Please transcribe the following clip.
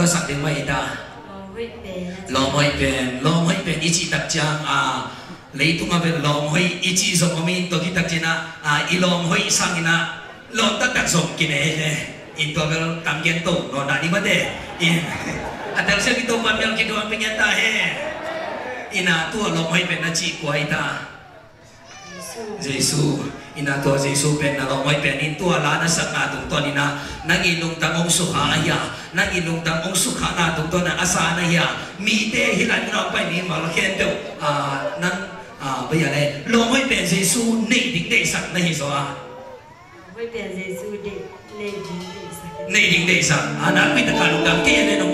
sắc đến mày ta lom hoi pen ichi tak chang lấy tung về lom hoi ichi zong amin to kita china ilom hoi sangina lom tak zong kine in to về tam gen to no na di bade in atal se bito pamel kido ang pinyata he ina tu lom hoi pen na chi kwai ta Jesu ina to Jesu pen na lom hoi pen in tu ala na sak na tung to ni na nangilong tamong sukha aya nangilong tamong sukha na tung to na asa na ya mi te hilan no pa ni mal khen do nan bây giờ này lom hoi pen Jesu nei ding dei sak na hi so hoi pen Jesu de nei ding dei sak nei ding dei sak ana pi ta ka lu dam ke ne no